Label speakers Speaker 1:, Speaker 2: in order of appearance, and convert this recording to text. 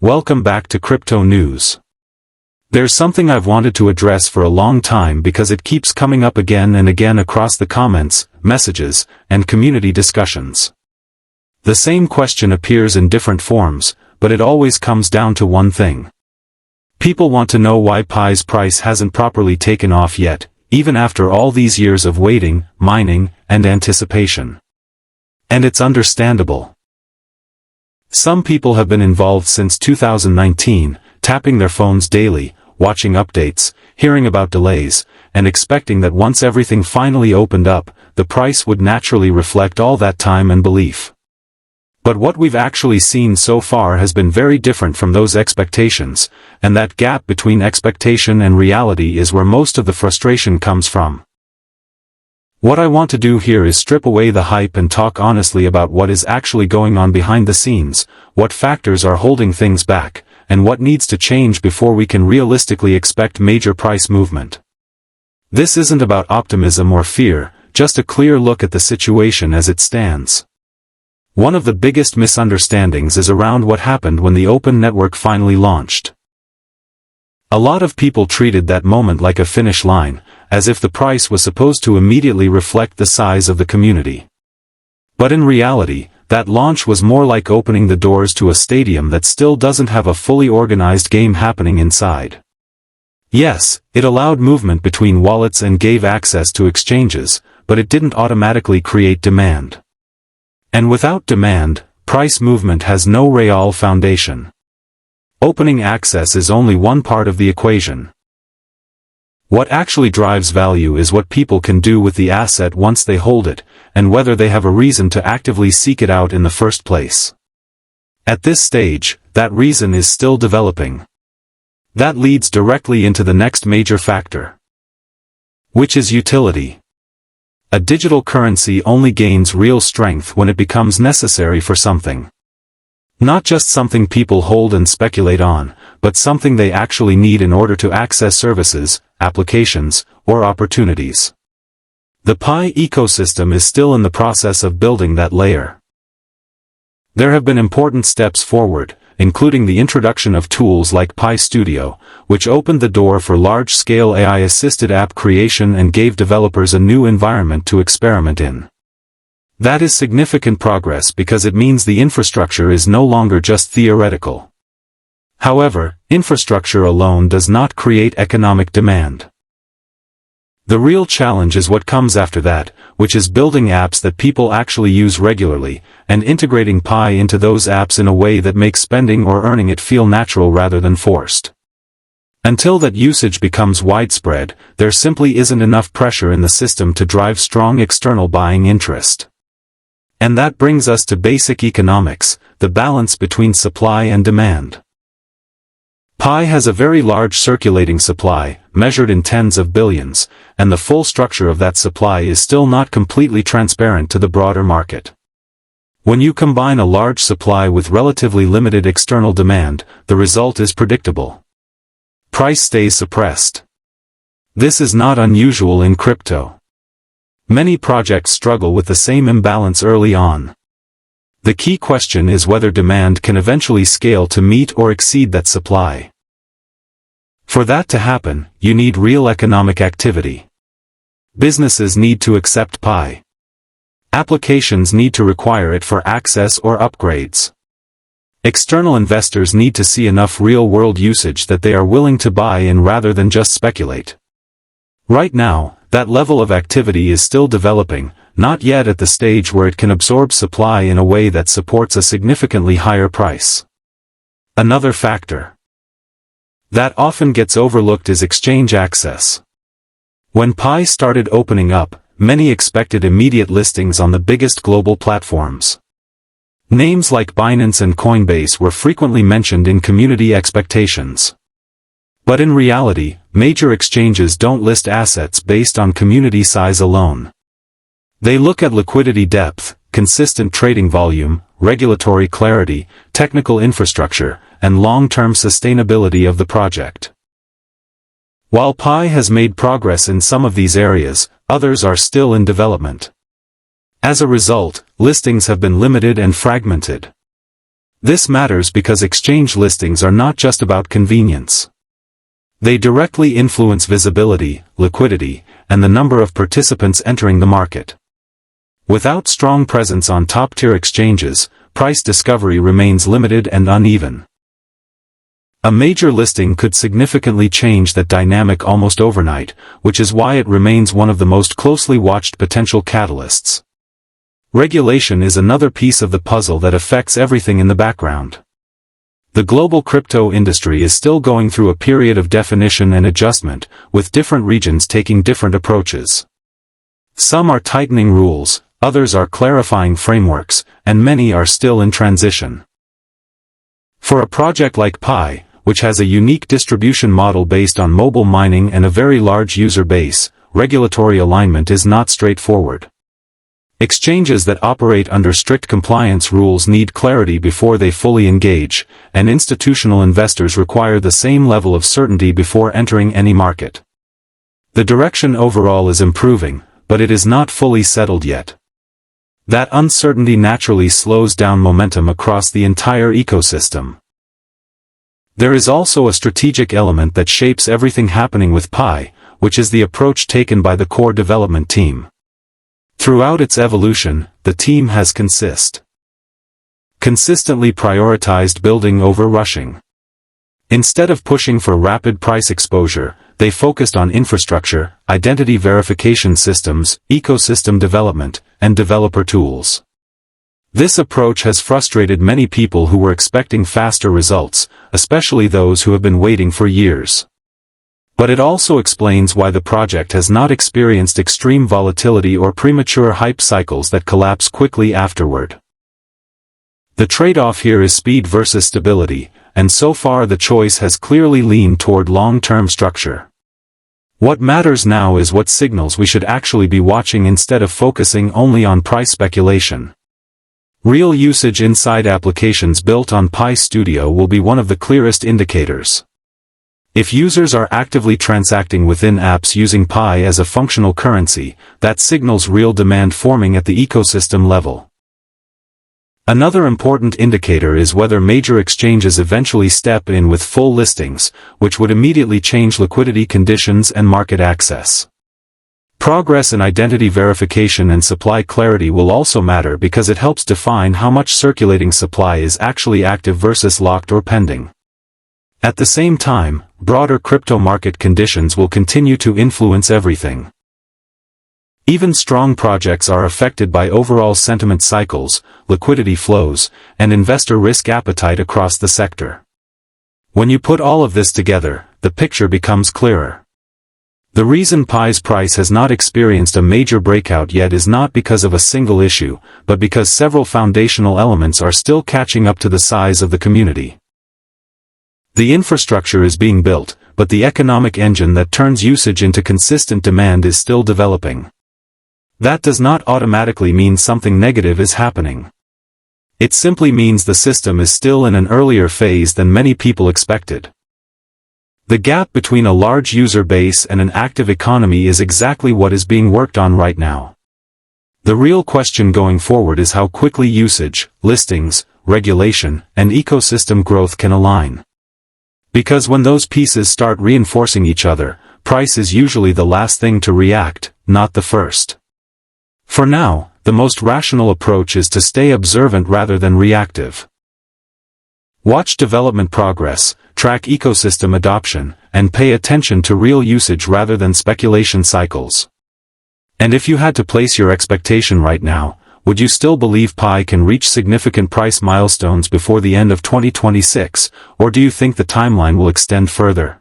Speaker 1: Welcome back to Crypto News. There's something I've wanted to address for a long time because it keeps coming up again and again across the comments, messages, and community discussions. The same question appears in different forms, but it always comes down to one thing. People want to know why Pi's price hasn't properly taken off yet, even after all these years of waiting, mining, and anticipation. And it's understandable. Some people have been involved since 2019, tapping their phones daily, watching updates, hearing about delays, and expecting that once everything finally opened up, the price would naturally reflect all that time and belief. But what we've actually seen so far has been very different from those expectations, and that gap between expectation and reality is where most of the frustration comes from. What I want to do here is strip away the hype and talk honestly about what is actually going on behind the scenes, what factors are holding things back, and what needs to change before we can realistically expect major price movement. This isn't about optimism or fear, just a clear look at the situation as it stands. One of the biggest misunderstandings is around what happened when the Open Network finally launched. A lot of people treated that moment like a finish line, as if the price was supposed to immediately reflect the size of the community. But in reality, that launch was more like opening the doors to a stadium that still doesn't have a fully organized game happening inside. Yes, it allowed movement between wallets and gave access to exchanges, but it didn't automatically create demand. And without demand, price movement has no real foundation. Opening access is only one part of the equation. What actually drives value is what people can do with the asset once they hold it, and whether they have a reason to actively seek it out in the first place. At this stage, that reason is still developing. That leads directly into the next major factor, which is utility. A digital currency only gains real strength when it becomes necessary for something. Not just something people hold and speculate on, but something they actually need in order to access services, applications, or opportunities. The Pi ecosystem is still in the process of building that layer. There have been important steps forward, including the introduction of tools like Pi Studio, which opened the door for large-scale AI-assisted app creation and gave developers a new environment to experiment in. That is significant progress because it means the infrastructure is no longer just theoretical. However, infrastructure alone does not create economic demand. The real challenge is what comes after that, which is building apps that people actually use regularly, and integrating Pi into those apps in a way that makes spending or earning it feel natural rather than forced. Until that usage becomes widespread, there simply isn't enough pressure in the system to drive strong external buying interest. And that brings us to basic economics, the balance between supply and demand. Pi has a very large circulating supply, measured in tens of billions, and the full structure of that supply is still not completely transparent to the broader market. When you combine a large supply with relatively limited external demand, the result is predictable. Price stays suppressed. This is not unusual in crypto. Many projects struggle with the same imbalance early on. The key question is whether demand can eventually scale to meet or exceed that supply. For that to happen, you need real economic activity. Businesses need to accept Pi. Applications need to require it for access or upgrades. External investors need to see enough real-world usage that they are willing to buy in rather than just speculate. Right now, that level of activity is still developing, not yet at the stage where it can absorb supply in a way that supports a significantly higher price. Another factor that often gets overlooked is exchange access. When Pi started opening up, many expected immediate listings on the biggest global platforms. Names like Binance and Coinbase were frequently mentioned in community expectations. But in reality, major exchanges don't list assets based on community size alone. They look at liquidity depth, consistent trading volume, regulatory clarity, technical infrastructure, and long-term sustainability of the project. While Pi has made progress in some of these areas, others are still in development. As a result, listings have been limited and fragmented. This matters because exchange listings are not just about convenience. They directly influence visibility, liquidity, and the number of participants entering the market. Without strong presence on top-tier exchanges, price discovery remains limited and uneven. A major listing could significantly change that dynamic almost overnight, which is why it remains one of the most closely watched potential catalysts. Regulation is another piece of the puzzle that affects everything in the background. The global crypto industry is still going through a period of definition and adjustment, with different regions taking different approaches. Some are tightening rules, others are clarifying frameworks, and many are still in transition. For a project like Pi, which has a unique distribution model based on mobile mining and a very large user base, regulatory alignment is not straightforward. Exchanges that operate under strict compliance rules need clarity before they fully engage, and institutional investors require the same level of certainty before entering any market. The direction overall is improving, but it is not fully settled yet. That uncertainty naturally slows down momentum across the entire ecosystem. There is also a strategic element that shapes everything happening with Pi, which is the approach taken by the core development team. Throughout its evolution, the team has consistently prioritized building over rushing. Instead of pushing for rapid price exposure, they focused on infrastructure, identity verification systems, ecosystem development, and developer tools. This approach has frustrated many people who were expecting faster results, especially those who have been waiting for years. But it also explains why the project has not experienced extreme volatility or premature hype cycles that collapse quickly afterward. The trade-off here is speed versus stability, and so far the choice has clearly leaned toward long-term structure. What matters now is what signals we should actually be watching instead of focusing only on price speculation. Real usage inside applications built on Pi Studio will be one of the clearest indicators. If users are actively transacting within apps using Pi as a functional currency, that signals real demand forming at the ecosystem level. Another important indicator is whether major exchanges eventually step in with full listings, which would immediately change liquidity conditions and market access. Progress in identity verification and supply clarity will also matter because it helps define how much circulating supply is actually active versus locked or pending. At the same time, broader crypto market conditions will continue to influence everything. Even strong projects are affected by overall sentiment cycles, liquidity flows, and investor risk appetite across the sector. When you put all of this together, the picture becomes clearer. The reason Pi's price has not experienced a major breakout yet is not because of a single issue, but because several foundational elements are still catching up to the size of the community. The infrastructure is being built, but the economic engine that turns usage into consistent demand is still developing. That does not automatically mean something negative is happening. It simply means the system is still in an earlier phase than many people expected. The gap between a large user base and an active economy is exactly what is being worked on right now. The real question going forward is how quickly usage, listings, regulation, and ecosystem growth can align. Because when those pieces start reinforcing each other, price is usually the last thing to react, not the first. For now, the most rational approach is to stay observant rather than reactive. Watch development progress, track ecosystem adoption, and pay attention to real usage rather than speculation cycles. And if you had to place your expectation right now, would you still believe Pi can reach significant price milestones before the end of 2026, or do you think the timeline will extend further?